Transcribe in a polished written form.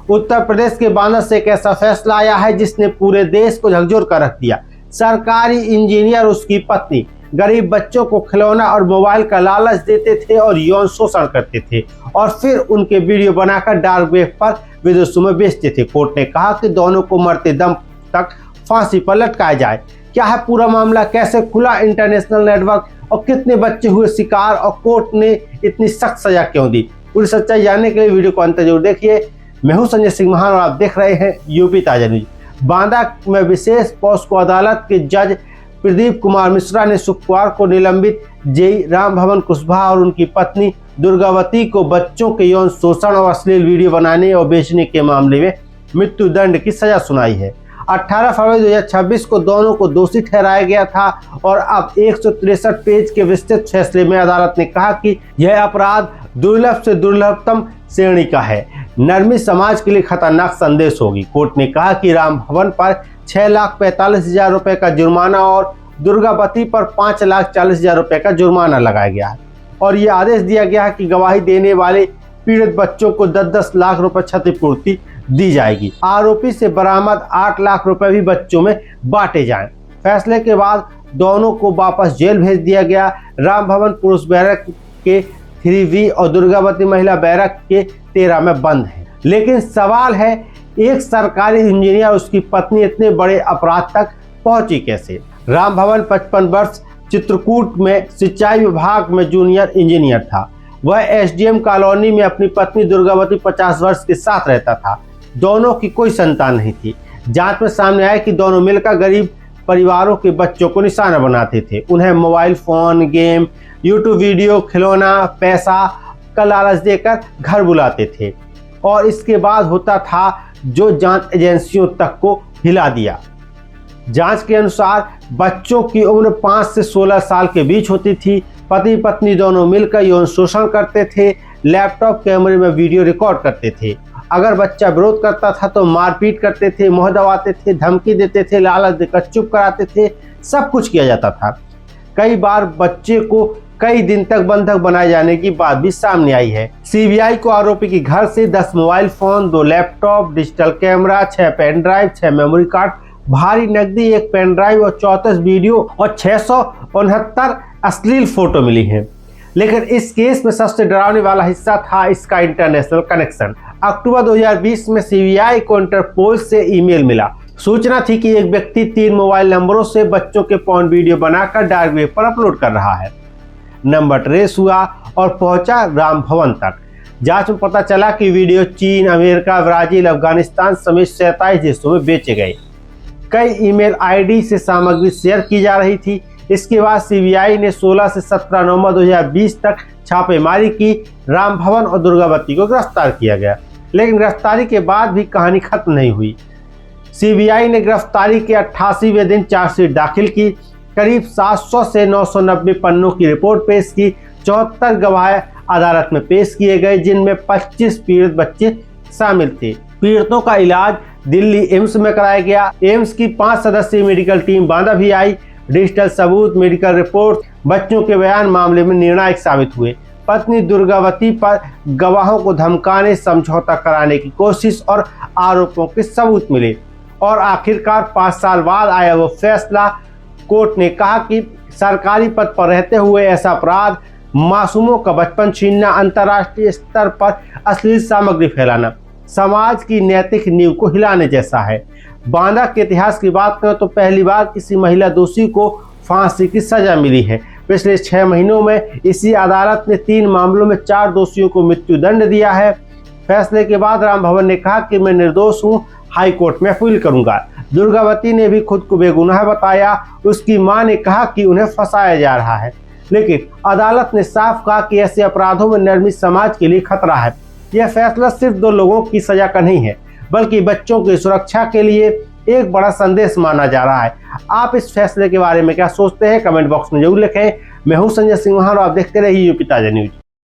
उत्तर प्रदेश के बांदा से एक ऐसा फैसला आया है जिसने पूरे देश को झकझोर कर रख दिया। सरकारी इंजीनियर उसकी पत्नी गरीब बच्चों को खिलौना और मोबाइल का लालच देते थे और यौन शोषण करते थे और फिर उनके वीडियो बनाकर डार्क वेब पर विदेशों में बेचते थे। कोर्ट ने कहा कि दोनों को मरते दम तक फांसी पर लटकाया जाए। क्या है पूरा मामला, कैसे खुला इंटरनेशनल नेटवर्क और कितने बच्चे हुए शिकार और कोर्ट ने इतनी सख्त सजा क्यों दी? पूरी सच्चाई जानने के लिए वीडियो को अंत जरूर देखिए। मैं हूं संजय सिंह महान और आप देख रहे हैं यूपी ताजा न्यूज। बांदा में विशेष पॉस्को अदालत के जज प्रदीप कुमार मिश्रा ने शुक्रवार को निलंबित जेई राम भवन कुशवाहा और उनकी पत्नी दुर्गावती को बच्चों के यौन शोषण और अश्लील वीडियो बनाने और बेचने के मामले में मृत्यु दंड की सजा सुनाई है। 18 फरवरी 2026 को दोनों को दोषी ठहराया गया था और अब 163 पेज के विस्तृत फैसले में अदालत ने कहा कि यह अपराध दुर्लभ से दुर्लभतम श्रेणी का है। नरमी समाज के लिए खतरनाक संदेश होगी। कोर्ट ने कहा कि राम भवन पर 6,45,000 रुपए का जुर्माना और दुर्गावती पर 5,40,000 रुपए का जुर्माना लगाया गया है और ये आदेश दिया गया है कि गवाही देने वाले पीड़ित बच्चों को 10-10 लाख रुपए क्षतिपूर्ति दी जाएगी। आरोपी से बरामद 8 लाख रुपए भी बच्चों में बांटे जाएं। फैसले के बाद दोनों को वापस जेल भेज दिया गया। राम भवन पुरुष बैरक के 3V और दुर्गावती महिला बैरक के 13 में बंद है। लेकिन सवाल है, एक सरकारी इंजीनियर उसकी पत्नी इतने बड़े अपराध तक पहुंची कैसे? राम भवन 55 वर्ष चित्रकूट में सिंचाई विभाग में जूनियर इंजीनियर था। वह SDM कॉलोनी में अपनी पत्नी दुर्गावती 50 वर्ष के साथ रहता था। दोनों की कोई संतान नहीं थी। जांच में सामने आया कि दोनों मिलकर गरीब परिवारों के बच्चों को निशाना बनाते थे। उन्हें mobile phone, game, YouTube video, खिलौना, पैसा का लालच देकर घर बुलाते थे और इसके बाद होता था जो जांच एजेंसियों तक को हिला दिया। जांच के अनुसार बच्चों की उम्र 5 से 16 साल के बीच होती थी। पति पत्नी दोनों मिलकर यौन शोषण करते थे। लैपटॉप कैमरे में वीडियो रिकॉर्ड करते थे। अगर बच्चा विरोध करता था तो मारपीट करते थे, मुंह दबाते थे, धमकी देते थे, लालच देकर चुप कराते थे। सब कुछ किया जाता था। कई बार बच्चे को कई दिन तक बंधक बनाए जाने की बात भी सामने आई है। CBI को आरोपी के घर से 10 mobile phone, 2 laptop, digital camera, 6 pen drive, 6 memory card, भारी नकदी, 1 पेन ड्राइव और 34 वीडियो और 669 अश्लील फोटो मिली हैं। लेकिन इस केस में सबसे डरावने वाला हिस्सा था इसका इंटरनेशनल कनेक्शन। अक्टूबर 2020 में CBI को इंटरपोल से ईमेल मिला। सूचना थी कि एक व्यक्ति 3 मोबाइल नंबरों से बच्चों के पॉर्न वीडियो बनाकर डार्क वेब पर अपलोड कर रहा है। नंबर ट्रेस हुआ और पहुंचा राम भवन तक। जांच में पता चला कि वीडियो चीन, अमेरिका, ब्राजील, अफगानिस्तान समेत 27 देशों में बेचे गए। कई ईमेल ID से सामग्री शेयर की जा रही थी। इसके बाद CBI ने 16 से 17 नवंबर 2020 तक छापेमारी की। राम भवन और दुर्गावती को गिरफ्तार किया गया, लेकिन गिरफ्तारी के बाद भी कहानी खत्म नहीं हुई। CBI ने गिरफ्तारी के 88वें दिन चार्जशीट दाखिल की। करीब 700 से 990 पन्नों की रिपोर्ट पेश की। 74 गवाह अदालत में पेश किए गए, जिनमें 25 पीड़ित बच्चे शामिल थे। पीड़ितों का इलाज दिल्ली एम्स में कराया गया। एम्स की 5 सदस्यीय मेडिकल टीम बांदा भी आई। डिजिटल सबूत, मेडिकल रिपोर्ट, बच्चों के बयान मामले में निर्णायक साबित हुए। पत्नी दुर्गावती पर गवाहों को धमकाने, समझौता कराने की कोशिश और आरोपों के सबूत मिले और आखिरकार 5 साल बाद आया वो फैसला। कोर्ट ने कहा कि सरकारी पद पर रहते हुए ऐसा अपराध, मासूमों का बचपन छीनना, अंतर्राष्ट्रीय स्तर पर अश्लील सामग्री फैलाना समाज की नैतिक नींव को हिलाने जैसा है। बांदा के इतिहास की बात करें तो पहली बार किसी महिला दोषी को फांसी की सजा मिली है। पिछले 6 महीनों में इसी अदालत ने 3 मामलों में 4 दोषियों को मृत्यु दंड दिया है। फैसले के बाद राम भवन ने कहा कि मैं निर्दोष हूं, हाई कोर्ट में अपील करूंगा। दुर्गावती ने भी खुद को बेगुनाह बताया। उसकी मां ने कहा कि उन्हें फंसाया जा रहा है, लेकिन अदालत ने साफ कहा कि ऐसे अपराधों में नरमी समाज के लिए खतरा है। यह फैसला सिर्फ 2 लोगों की सजा का नहीं है, बल्कि बच्चों की सुरक्षा के लिए एक बड़ा संदेश माना जा रहा है। आप इस फैसले के बारे में क्या सोचते हैं? कमेंट बॉक्स में जरूर लिखें। मैं हूं संजय सिंह महान और आप देखते रहिए यूपी ताजा न्यूज।